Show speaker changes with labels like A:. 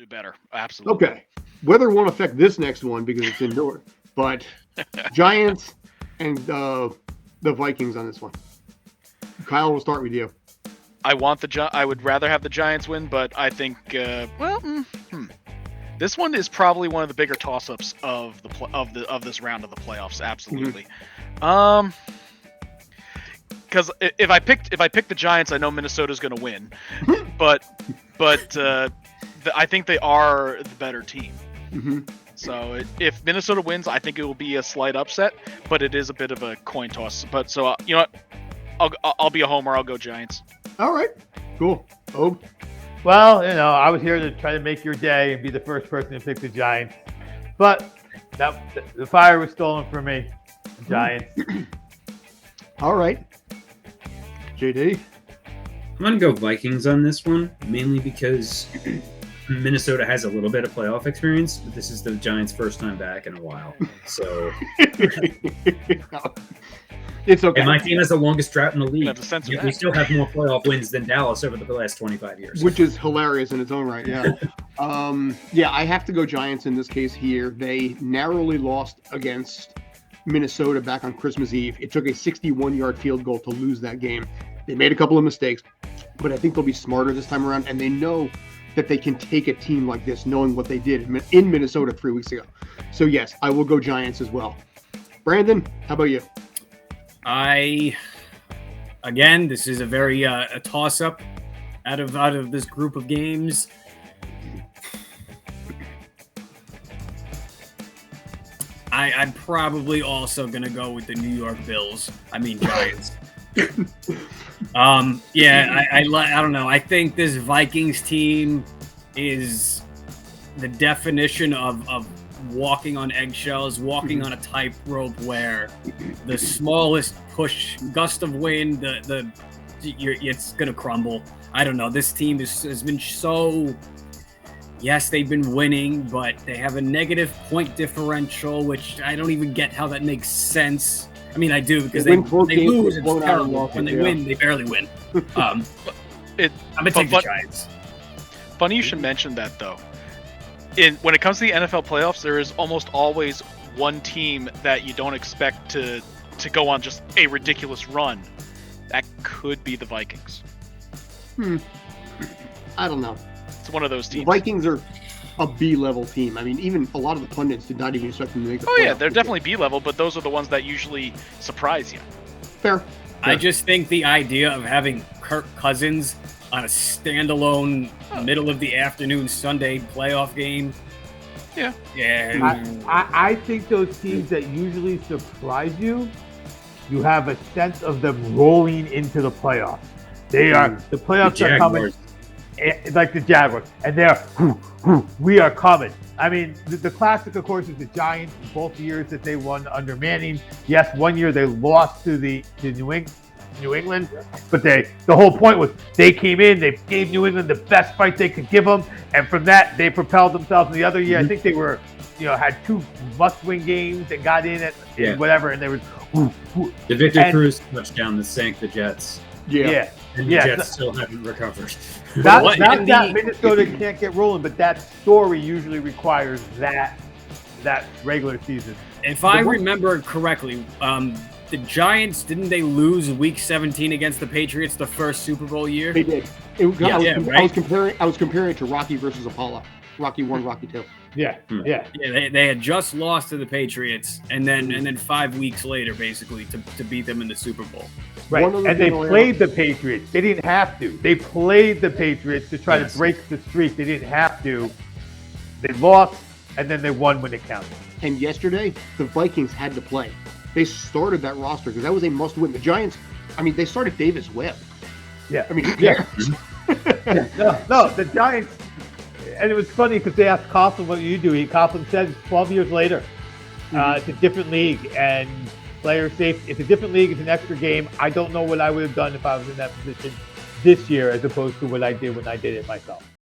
A: better. Absolutely.
B: Okay. Weather won't affect this next one because it's indoor, but Giants and the Vikings on this one. Kyle, we'll start with you.
A: I would rather have the Giants win, but I think this one is probably one of the bigger toss-ups of this round of the playoffs. Absolutely. Because if I pick the Giants, I know Minnesota's going to win, but I think they are the better team.
B: Mm-hmm.
A: So if Minnesota wins, I think it will be a slight upset, but it is a bit of a coin toss. But so you know what, I'll be a homer. I'll go Giants.
B: All right, cool. Oh,
C: Well, I was here to try to make your day and be the first person to pick the Giants, but the fire was stolen from me. The Giants.
B: all right. JD.
D: I'm going to go Vikings on this one, mainly because Minnesota has a little bit of playoff experience, but this is the Giants' first time back in a while. So
B: It's okay.
D: and my team has the longest drought in the
A: You
D: league.
A: have to censor
D: We
A: that.
D: still have more playoff wins than Dallas over the last 25 years.
B: Which is hilarious in its own right, yeah. I have to go Giants in this case here. They narrowly lost against Minnesota back on Christmas Eve. It took a 61-yard field goal to lose that game. They made a couple of mistakes, but I think they'll be smarter this time around, and they know that they can take a team like this, knowing what they did in Minnesota 3 weeks ago. So yes, I will go Giants as well. Brandon, how about you?
E: Again, this is a very a toss-up out of this group of games. I'm probably also gonna go with the New York Bills. I mean Giants. I don't know. I think this Vikings team is the definition of walking on eggshells, walking on a tightrope where the smallest gust of wind, it's gonna crumble. I don't know. This team has been so. Yes, they've been winning, but they have a negative point differential, which I don't even get how that makes sense. I mean, I do because they lose, it's terrible. When they win, they barely win. I'm gonna take the Giants.
A: Funny you should mention that though. When it comes to the NFL playoffs, there is almost always one team that you don't expect to go on just a ridiculous run. That could be the Vikings.
B: I don't know.
A: It's one of those teams.
B: The Vikings are a B-level team. I mean, even a lot of the pundits did not even expect them to make the
A: Oh yeah,
B: playoffs.
A: they're definitely B-level, but those are the ones that usually surprise you.
B: Fair.
E: I just think the idea of having Kirk Cousins on a standalone middle of the afternoon Sunday playoff game.
A: Yeah.
C: I think those teams that usually surprise you, you have a sense of them rolling into the playoffs. The playoffs are coming like the Jaguars, and we are coming. I mean, the classic, of course, is the Giants. Both years that they won under Manning. Yes, one year they lost to New England, but the whole point was they came in, they gave New England the best fight they could give them, and from that they propelled themselves. And the other year, I think they were, had two must-win games and got in at whatever, and they were.
D: The Victor Cruz touchdown that sank the Jets.
B: Yeah.
D: And the Jets still haven't recovered.
C: Not that Minnesota can't get rolling, but that story usually requires that regular season.
E: If I remember correctly, the Giants, didn't they lose Week 17 against the Patriots the first Super Bowl year?
B: They did. I was comparing it to Rocky versus Apollo. Rocky 1, Rocky 2.
C: Yeah.
E: They had just lost to the Patriots, and then 5 weeks later, basically, to beat them in the Super Bowl.
C: Right, and they played the Patriots. They didn't have to. They played the Patriots to try to break the streak. They didn't have to. They lost, and then they won when it counted.
B: And yesterday, the Vikings had to play. They started that roster because that was a must-win. The Giants, they started Davis Webb.
C: Yeah.
B: Who cares?
C: No, the Giants. And it was funny because they asked Coughlin, what do you do? Coughlin said 12 years later. It's a different league, and player safety. It's a different league. It's an extra game. I don't know what I would have done if I was in that position this year as opposed to what I did when I did it myself.